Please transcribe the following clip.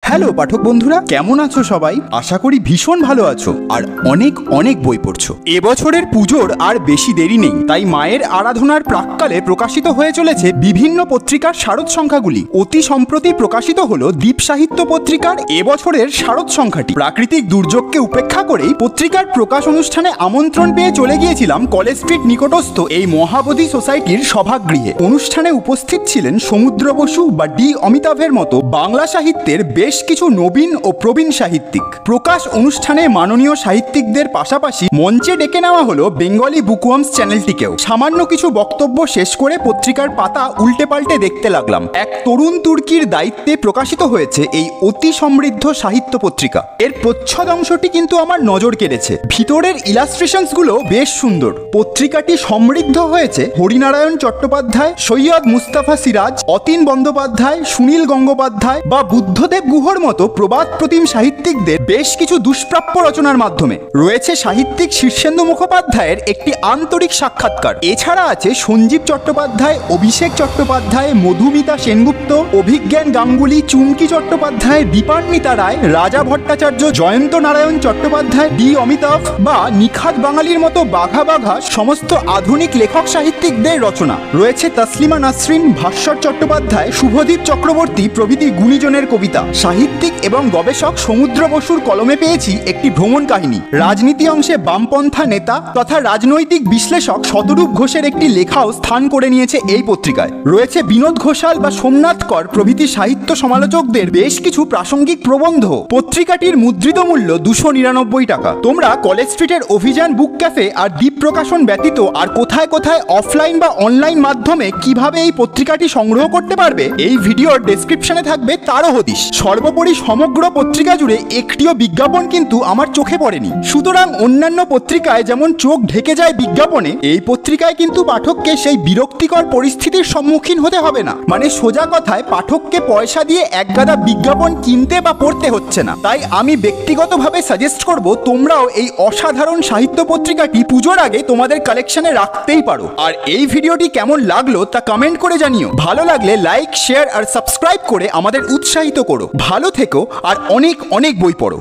Hello পাঠক বন্ধুরা, কেমন আছো সবাই? আশা করি ভীষণ ভালো আছো আর অনেক অনেক বই পড়ছো। এবছরের পুজোর আর বেশি দেরি নেই, তাই মায়ের আরাধনার প্রাক্কালে প্রকাশিত হয়ে চলেছে বিভিন্ন পত্রিকার শারদ সংখ্যাগুলি। অতি সম্প্রতি প্রকাশিত হলো দ্বীপ সাহিত্য পত্রিকার এবছরের শারদ সংখ্যাটি। প্রাকৃতিক দুর্যোগকে উপেক্ষা করেই পত্রিকার প্রকাশ অনুষ্ঠানে আমন্ত্রণ পেয়ে চলে গিয়েছিলাম কলেজ স্ট্রিট নিকটস্থ এই মহাবোধি সোসাইটির সভাগৃহে। অনুষ্ঠানে উপস্থিত ছিলেন সমুদ্র বসু বা ডি অমিতাভের মতো বাংলা সাহিত্যের বেশ কিছু নবীন ও প্রবীণ সাহিত্যিক। প্রকাশ অনুষ্ঠানে মাননীয় সাহিত্যিকদের পাশাপাশি মঞ্চে ডেকে নেওয়া হলো বেঙ্গলি বুকওয়ার্মস চ্যানেলটিকেও। সামান্য কিছু বক্তব্য শেষ করে পত্রিকার পাতা উল্টে পাল্টে দেখতে লাগলাম। এক তরুণ তুর্কির দায়িত্বে প্রকাশিত হয়েছে এই অতি সমৃদ্ধ সাহিত্য পত্রিকা। এর প্রচ্ছদ অংশটি কিন্তু আমার নজর কেড়েছে। ভিতরের ইলাস্ট্রেশনস গুলো বেশ সুন্দর। পত্রিকাটি সমৃদ্ধ হয়েছে হরিনারায়ণ চট্টোপাধ্যায়, সৈয়দ মুস্তাফা সিরাজ, অতীন বন্দ্যোপাধ্যায়, সুনীল গঙ্গোপাধ্যায় বা বুদ্ধদেব গুহর মতো প্রবাদ প্রতিম সাহিত্যিকদের বেশ কিছু দুষ্প্রাপ্য রচনার মাধ্যমে। রয়েছে সাহিত্যিক শীর্ষেন্দু মুখোপাধ্যায়ের একটি আন্তরিক সাক্ষাৎকার। এছাড়া আছে সঞ্জীব চট্টোপাধ্যায়, অভিষেক চট্টোপাধ্যায়, মধুমিতা সেনগুপ্ত, অভিজ্ঞান গাঙ্গুলি, চুমকি চট্টোপাধ্যায়, দীপান্বিতা রায়, রাজা ভট্টাচার্য, জয়ন্ত নারায়ণ চট্টোপাধ্যায়, ডি অমিতাভ বা নিখাত বাঙালির মতো বাঘা বাঘা সমস্ত আধুনিক লেখক সাহিত্যিকদের রচনা। রয়েছে তসলিমা নাসরিন, ভাস্বর চট্টোপাধ্যায়, শুভদীপ চক্রবর্তী প্রভৃতি গুণীজনের কবিতা। সাহিত্যিক এবং গবেষক সমুদ্র বসুর কলমে পেয়েছি একটি ভ্রমণ কাহিনী। রাজনীতি অংশে বামপন্থা নেতা তথা রাজনৈতিক বিশ্লেষক শতরূপ ঘোষের একটি লেখাও স্থান করে নিয়েছে এই পত্রিকায়। রয়েছে বিনোদ ঘোষাল বা সোমনাথ কর প্রভৃতি সাহিত্য সমালোচকদের বেশ কিছু প্রাসঙ্গিক প্রবন্ধ। পত্রিকাটির মুদ্রিত মূল্য 299 টাকা। তোমরা কলেজ স্ট্রিটের অভিযান বুক ক্যাফে আর দ্বীপ প্রকাশন ব্যতীত আর কোথায় কোথায় অফলাইন বা অনলাইন মাধ্যমে কিভাবে এই পত্রিকাটি সংগ্রহ করতে পারবে, এই ভিডিওর ডেসক্রিপশনে থাকবে তারও হদিশ। সর্বোপরি সমগ্র পত্রিকা জুড়ে একটিও বিজ্ঞাপন কিন্তু আমার চোখে পড়েনি। সুতরাং অন্যান্য পত্রিকায় যেমন চোখ ঢেকে যায় বিজ্ঞাপনে, এই পত্রিকায় কিন্তু পাঠককে সেই বিরক্তিকর পরিস্থিতির সম্মুখীন হতে হবে না। মানে সোজা কথায় পাঠককে পয়সা দিয়ে একগাদা বিজ্ঞাপন কিনতে বা পড়তে হচ্ছে না। তাই আমি ব্যক্তিগতভাবে সাজেস্ট করব তোমরাও এই অসাধারণ সাহিত্য পত্রিকাটি পুজোর আগে তোমাদের কালেকশনে রাখতেই পারো। আর এই ভিডিওটি কেমন লাগলো তা কমেন্ট করে জানিও। ভালো লাগলে লাইক, শেয়ার আর সাবস্ক্রাইব করে আমাদের উৎসাহিত করো। ভালো থেকো আর অনেক অনেক বই পড়ো।